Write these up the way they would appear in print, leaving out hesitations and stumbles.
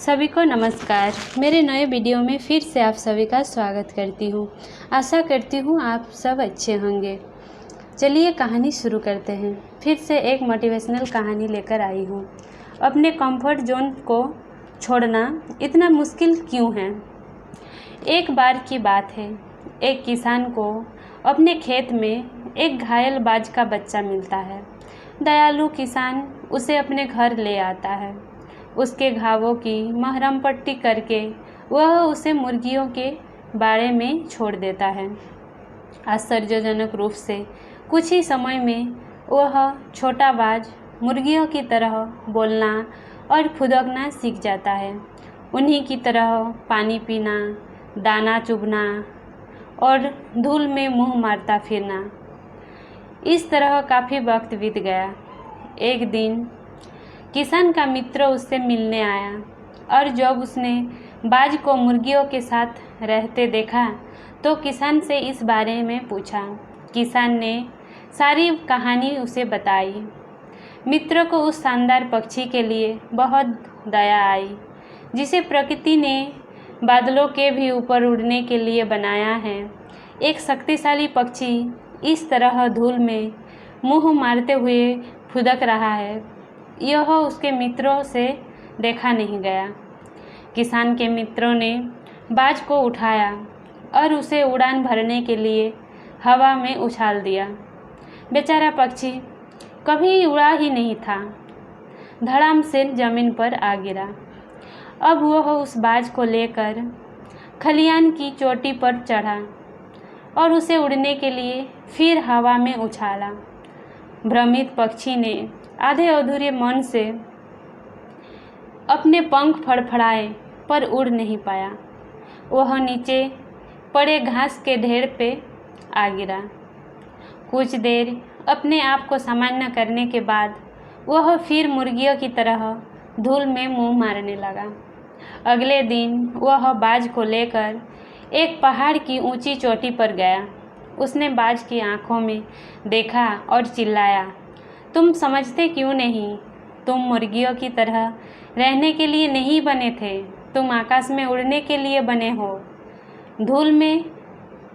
सभी को नमस्कार। मेरे नए वीडियो में फिर से आप सभी का स्वागत करती हूँ। आशा करती हूँ आप सब अच्छे होंगे। चलिए कहानी शुरू करते हैं। फिर से एक मोटिवेशनल कहानी लेकर आई हूँ। अपने कंफर्ट जोन को छोड़ना इतना मुश्किल क्यों है। एक बार की बात है, एक किसान को अपने खेत में एक घायल बाज का बच्चा मिलता है। दयालु किसान उसे अपने घर ले आता है। उसके घावों की मरहम पट्टी करके वह उसे मुर्गियों के बाड़े में छोड़ देता है। आश्चर्यजनक रूप से कुछ ही समय में वह छोटा बाज मुर्गियों की तरह बोलना और फुदकना सीख जाता है। उन्हीं की तरह पानी पीना, दाना चुभना और धूल में मुंह मारता फिरना। इस तरह काफ़ी वक्त बीत गया। एक दिन किसान का मित्र उससे मिलने आया और जब उसने बाज को मुर्गियों के साथ रहते देखा तो किसान से इस बारे में पूछा। किसान ने सारी कहानी उसे बताई। मित्र को उस शानदार पक्षी के लिए बहुत दया आई, जिसे प्रकृति ने बादलों के भी ऊपर उड़ने के लिए बनाया है। एक शक्तिशाली पक्षी इस तरह धूल में मुंह मारते हुए फुदक रहा है, यह उसके मित्रों से देखा नहीं गया। किसान के मित्रों ने बाज को उठाया और उसे उड़ान भरने के लिए हवा में उछाल दिया। बेचारा पक्षी कभी उड़ा ही नहीं था, धड़ाम से जमीन पर आ गिरा। अब वह उस बाज को लेकर खलियान की चोटी पर चढ़ा और उसे उड़ने के लिए फिर हवा में उछाला। भ्रमित पक्षी ने आधे अधूरे मन से अपने पंख फड़फड़ाए पर उड़ नहीं पाया। वह नीचे पड़े घास के ढेर पे आ गिरा। कुछ देर अपने आप को सामान्य करने के बाद वह फिर मुर्गियों की तरह धूल में मुंह मारने लगा। अगले दिन वह बाज को लेकर एक पहाड़ की ऊंची चोटी पर गया। उसने बाज की आंखों में देखा और चिल्लाया, तुम समझते क्यों नहीं? तुम मुर्गियों की तरह रहने के लिए नहीं बने थे, तुम आकाश में उड़ने के लिए बने हो, धूल में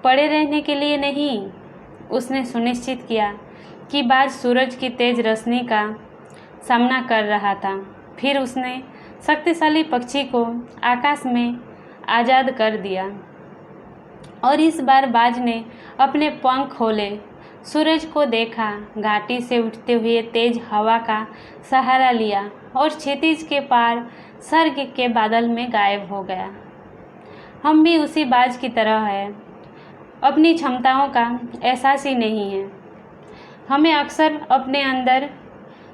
पड़े रहने के लिए नहीं। उसने सुनिश्चित किया कि बाज सूरज की तेज रोशनी का सामना कर रहा था। फिर उसने शक्तिशाली पक्षी को आकाश में आज़ाद कर दिया और इस बार बाज ने अपने पंख खोले, सूरज को देखा, घाटी से उठते हुए तेज हवा का सहारा लिया और क्षितिज के पार स्वर्ग के बादल में गायब हो गया। हम भी उसी बाज की तरह हैं, अपनी क्षमताओं का एहसास ही नहीं है। हमें अक्सर अपने अंदर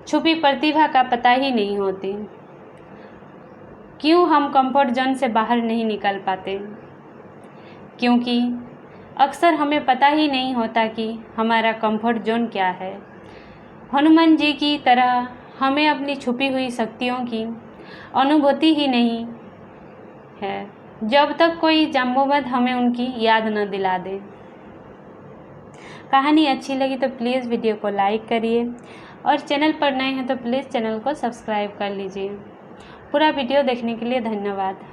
छुपी प्रतिभा का पता ही नहीं होती। क्यों हम कंफर्ट जोन से बाहर नहीं निकल पाते? क्योंकि अक्सर हमें पता ही नहीं होता कि हमारा कंफर्ट जोन क्या है। हनुमान जी की तरह हमें अपनी छुपी हुई शक्तियों की अनुभूति ही नहीं है, जब तक कोई जाम्बोवध हमें उनकी याद न दिला दे। कहानी अच्छी लगी तो प्लीज़ वीडियो को लाइक करिए और चैनल पर नए हैं तो प्लीज़ चैनल को सब्सक्राइब कर लीजिए। पूरा वीडियो देखने के लिए धन्यवाद।